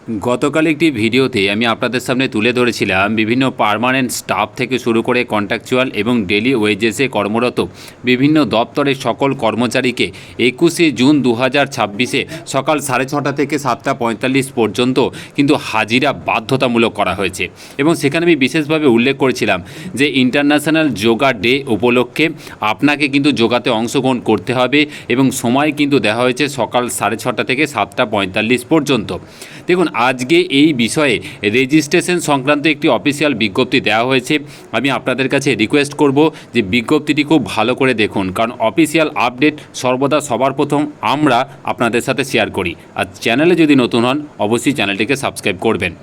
গতকাল একটি ভিডিওতে আমি আপনাদের সামনে তুলে ধরেছিলাম বিভিন্ন পার্মানেন্ট স্টাফ থেকে শুরু করে কন্ট্রাকচুয়াল এবং ডেলি ওয়েজেসে কর্মরত বিভিন্ন দপ্তরের সকল কর্মচারীকে 21শে জুন 2026-এ সকাল 6:30 থেকে 7:45 পর্যন্ত কিন্তু হাজিরা বাধ্যতামূলক করা হয়েছে। এবং সেখানে আমি বিশেষভাবে উল্লেখ করেছিলাম যে ইন্টারন্যাশনাল যোগা ডে উপলক্ষে আপনাকে কিন্তু যোগাতে অংশগ্রহণ করতে হবে এবং সময় কিন্তু দেওয়া হয়েছে সকাল 6:30 থেকে 7:45 পর্যন্ত। দেখুন, আজকে এই বিষয়ে রেজিস্ট্রেশন সংক্রান্ত একটি অফিসিয়াল বিজ্ঞপ্তি দেওয়া হয়েছে। আমি আপনাদের কাছে রিকোয়েস্ট করব যে বিজ্ঞপ্তিটি খুব ভালো করে দেখুন, কারণ অফিসিয়াল আপডেট সর্বদা সবার প্রথম আমরা আপনাদের সাথে শেয়ার করি। আর চ্যানেলে যদি নতুন হন অবশ্যই চ্যানেলটিকে সাবস্ক্রাইব করবেন।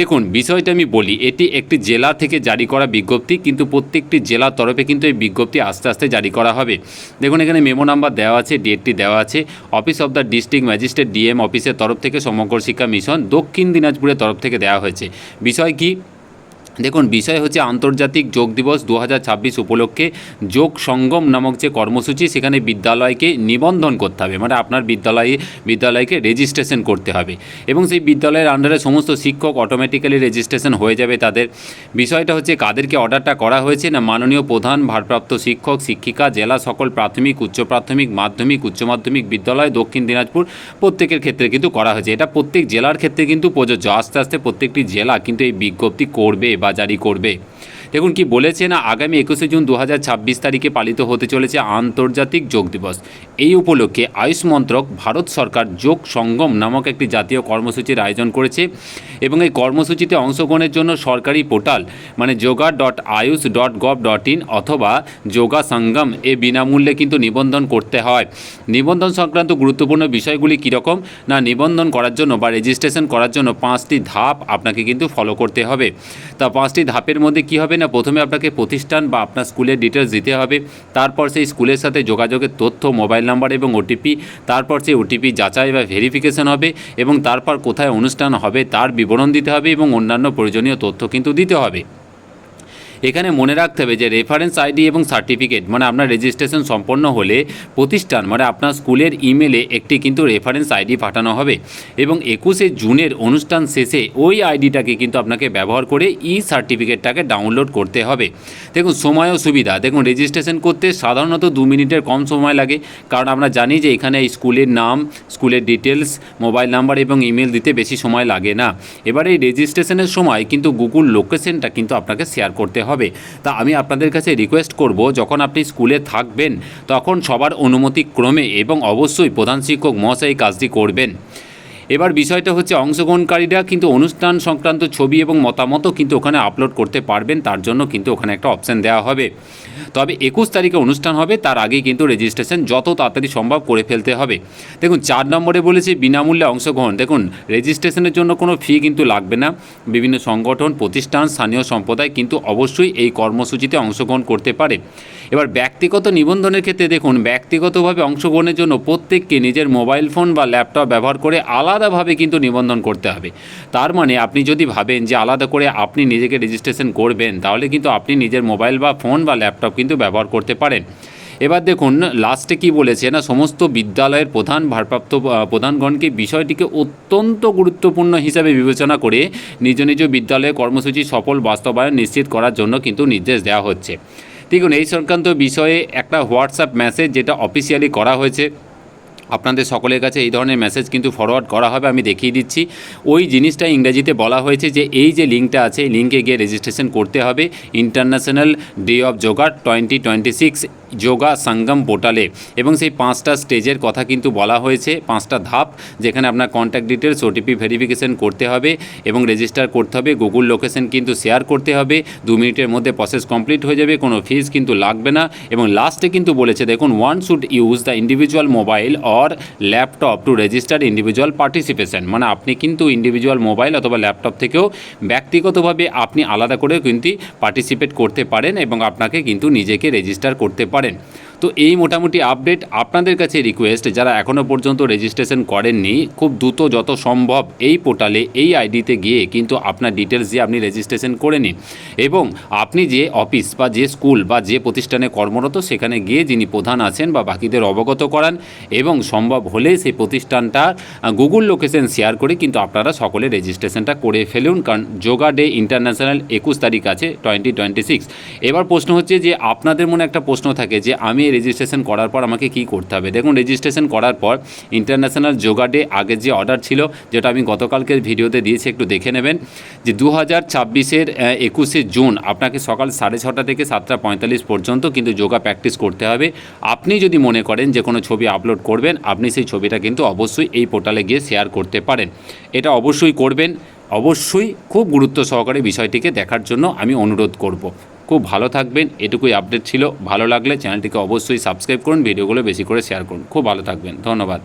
দেখুন, বিষয়টা আমি বলি, এটি একটি জেলা থেকে জারি করা বিজ্ঞপ্তি, কিন্তু প্রত্যেকটি জেলার তরফে কিন্তু এই বিজ্ঞপ্তি আস্তে আস্তে জারি করা হবে। দেখুন, এখানে মেমো নাম্বার দেওয়া আছে, ডেটটি দেওয়া আছে। Office of the district magistrate DM অফিসের তরফ থেকে সমগ্র শিক্ষা মিশন দক্ষিণ দিনাজপুরের তরফ থেকে দেওয়া হয়েছে। বিষয় কি? দেখুন, বিষয় হচ্ছে আন্তর্জাতিক যোগ দিবস 2026 উপলক্ষে যোগ সঙ্গম নামক যে কর্মসূচি, সেখানে বিদ্যালয়কে নিবন্ধন করতে হবে, মানে আপনার বিদ্যালয়কে রেজিস্ট্রেশন করতে হবে এবং সেই বিদ্যালয়ের আন্ডারে সমস্ত শিক্ষক অটোমেটিক্যালি রেজিস্ট্রেশন হয়ে যাবে তাদের। বিষয়টা হচ্ছে কাদেরকে অর্ডারটা করা হয়েছে না, মাননীয় প্রধান ভারপ্রাপ্ত শিক্ষক শিক্ষিকা, জেলা সকল প্রাথমিক উচ্চ প্রাথমিক মাধ্যমিক উচ্চ মাধ্যমিক বিদ্যালয় দক্ষিণ দিনাজপুর প্রত্যেকের ক্ষেত্রে কিন্তু করা হয়েছে। এটা প্রত্যেক জেলার ক্ষেত্রে কিন্তু প্রযোজ্য। আস্তে আস্তে প্রত্যেকটি জেলা কিন্তু এই বিজ্ঞপ্তি করবে বা জারি করবে। দেখুন কি বলেছে না, আগামী 21শে জুন 2026 তারিখে পালিত হতে চলেছে আন্তর্জাতিক যোগ দিবস। এই উপলক্ষে আয়ুষ মন্ত্রক ভারত সরকার যোগ সঙ্গম নামক একটি জাতীয় কর্মসূচির আয়োজন করেছে এবং এই কর্মসূচিতে অংশগ্রহণের জন্য সরকারি পোর্টাল মানে yoga.ayush.gov.in অথবা যোগা সঙ্গম বিনামূল্যে কিন্তু নিবন্ধন করতে হয়। নিবন্ধন সংক্রান্ত গুরুত্বপূর্ণ বিষয়গুলি কীরকম না, নিবন্ধন করার জন্য বা রেজিস্ট্রেশন করার জন্য 5টি ধাপ আপনাকে কিন্তু ফলো করতে হবে। তা 5টি ধাপের মধ্যে কী হবে না, প্রথমে আপনাকে প্রতিষ্ঠান বা আপনার স্কুলের ডিটেলস দিতে হবে, তারপর সেই স্কুলের সাথে যোগাযোগের তথ্য, মোবাইল নাম্বার এবং ওটিপি, তারপর সেই ওটিপি যাচাই বা ভেরিফিকেশন হবে এবং তারপর কোথায় অনুষ্ঠান হবে তার বিবরণ দিতে হবে এবং অন্যান্য প্রয়োজনীয় তথ্য কিন্তু দিতে হবে। এখানে মনে রাখতে হবে যে রেফারেন্স আইডি এবং সার্টিফিকেট, মানে আপনার রেজিস্ট্রেশন সম্পন্ন হলে প্রতিষ্ঠান মানে আপনার স্কুলের ইমেলে একটি কিন্তু রেফারেন্স আইডি পাঠানো হবে এবং 21শে জুনের অনুষ্ঠান শেষে ওই আইডিটাকে কিন্তু আপনাকে ব্যবহার করে সার্টিফিকেটটাকে ডাউনলোড করতে হবে। দেখুন, সময় ও সুবিধা, দেখুন রেজিস্ট্রেশন করতে সাধারণত 2 মিনিটের কম সময় লাগে, কারণ আমরা জানি যে এখানে স্কুলের নাম, স্কুলের ডিটেলস, মোবাইল নাম্বার এবং ইমেল দিতে বেশি সময় লাগে না। এবার এই রেজিস্ট্রেশনের সময় কিন্তু গুগল লোকেশনটা কিন্তু আপনাকে শেয়ার করতে হবে। তা আমি আপনাদের কাছে রিকোয়েস্ট করব, যখন আপনি স্কুলে থাকবেন তখন সবার অনুমতি ক্রমে এবং অবশ্যই প্রধান শিক্ষক মহাশয় কাজটি করবেন। এবার বিষয়টা হচ্ছে অংশগ্রহণকারীরা কিন্তু অনুষ্ঠান সংক্রান্ত ছবি এবং মতামতও কিন্তু ওখানে আপলোড করতে পারবেন, তার জন্য কিন্তু ওখানে একটা অপশান দেওয়া হবে। তবে 21 তারিখে অনুষ্ঠান হবে, তার আগেই কিন্তু রেজিস্ট্রেশন যত তাড়াতাড়ি সম্ভব করে ফেলতে হবে। দেখুন, 4 নম্বরে বলেছে বিনামূল্যে অংশগ্রহণ। দেখুন, রেজিস্ট্রেশনের জন্য কোনো ফি কিন্তু লাগবে না। বিভিন্ন সংগঠন, প্রতিষ্ঠান, স্থানীয় সম্প্রদায় কিন্তু অবশ্যই এই কর্মসূচিতে অংশগ্রহণ করতে পারে। এবার ব্যক্তিগত নিবন্ধনের ক্ষেত্রে দেখুন, ব্যক্তিগতভাবে অংশগ্রহণের জন্য প্রত্যেককে নিজের মোবাইল ফোন বা ল্যাপটপ ব্যবহার করে আলাদাভাবে কিন্তু নিবন্ধন করতে হবে। তার মানে আপনি যদি ভাবেন যে আলাদা করে আপনি নিজেকে রেজিস্ট্রেশন করবেন, তাহলে কিন্তু আপনি নিজের মোবাইল বা ফোন বা ল্যাপটপ কিন্তু ব্যবহার করতে পারেন। এবার দেখুন লাস্টে কি বলেছে না, সমস্ত বিদ্যালয়ের প্রধান ভারপ্রাপ্ত প্রধানগণকে বিষয়টিকে অত্যন্ত গুরুত্বপূর্ণ হিসাবে বিবেচনা করে নিজ নিজ বিদ্যালয়ে কর্মসূচি সফল বাস্তবায়ন নিশ্চিত করার জন্য কিন্তু নির্দেশ দেওয়া হচ্ছে। দেখুন, এই সংক্রান্ত বিষয়ে একটা হোয়াটসঅ্যাপ মেসেজ যেটা অফিসিয়ালি করা হয়েছে, আপনাদের সকলের কাছে এই ধরনের মেসেজ কিন্তু ফরওয়ার্ড করা হবে। আমি দেখিয়ে দিচ্ছি, ওই জিনিসটা ইংরেজিতে বলা হয়েছে যে এই যে লিঙ্কটা আছে এই লিঙ্কে গিয়ে রেজিস্ট্রেশন করতে হবে international day of yoga 2026 yoga Sangam পোর্টালে। এবং সেই 5টা স্টেজের কথা কিন্তু বলা হয়েছে, 5টা ধাপ, যেখানে আপনার কন্ট্যাক্ট ডিটেলস, ওটিপি ভেরিফিকেশন করতে হবে এবং রেজিস্টার করতে হবে। গুগল লোকেশন কিন্তু শেয়ার করতে হবে, 2 মিনিটের মধ্যে প্রসেস কমপ্লিট হয়ে যাবে, কোনো ফিস কিন্তু লাগবে না। এবং লাস্টে কিন্তু বলেছে দেখুন, one should use the individual mobile or laptop to register individual participation, মানে আপনি কিন্তু ইন্ডিভিজুয়াল মোবাইল অথবা ল্যাপটপ থেকেও ব্যক্তিগতভাবে আপনি আলাদা করেও কিন্তু পার্টিসিপেট করতে পারেন এবং আপনাকে কিন্তু নিজেকে রেজিস্টার করতে পারেন। তো তো এই মোটামুটি আপডেট। আপনাদের কাছে রিকোয়েস্ট, যারা এখনও পর্যন্ত রেজিস্ট্রেশন করেননি, খুব দ্রুত যত সম্ভব এই পোর্টালে এই আইডিতে গিয়ে কিন্তু আপনার ডিটেলস দিয়ে আপনি রেজিস্ট্রেশন করে নিন, এবং আপনি যে অফিস বা যে স্কুল বা যে প্রতিষ্ঠানে কর্মরত সেখানে গিয়ে যিনি প্রধান আছেন বা বাকিদের অবগত করান, এবং সম্ভব হলে সেই প্রতিষ্ঠানটা গুগল লোকেশন শেয়ার করে কিন্তু আপনারা সকলে রেজিস্ট্রেশনটা করে ফেলুন, কারণ যোগা ডে ইন্টারন্যাশনাল 21 তারিখ আছে 2026। এবার প্রশ্ন হচ্ছে যে আপনাদের মনে একটা প্রশ্ন থাকে যে আমি রেজিস্ট্রেশন করার পর আমাকে কি করতে হবে। দেখুন, রেজিস্ট্রেশন করার পর ইন্টারন্যাশনাল যোগা ডে আগের যে অর্ডার ছিল, যেটা আমি গতকালকের ভিডিওতে দিয়েছি, একটু দেখে নেবেন, যে 2026-এর 21শে জুন আপনাকে সকাল 6:30 থেকে 7:45 পর্যন্ত কিন্তু যোগা প্র্যাকটিস করতে হবে। আপনি যদি মনে করেন যে কোনো ছবি আপলোড করবেন, আপনি সেই ছবিটা কিন্তু অবশ্যই এই পোর্টালে গিয়ে শেয়ার করতে পারেন। এটা অবশ্যই করবেন, অবশ্যই খুব গুরুত্ব সহকারে বিষয়টিকে দেখার জন্য আমি অনুরোধ করব। খুব ভালো থাকবেন, এটুকুই আপডেট ছিল। ভালো লাগলে চ্যানেলটিকে অবশ্যই সাবস্ক্রাইব করুন, ভিডিওগুলো বেশি করে শেয়ার করুন। খুব ভালো থাকবেন, ধন্যবাদ।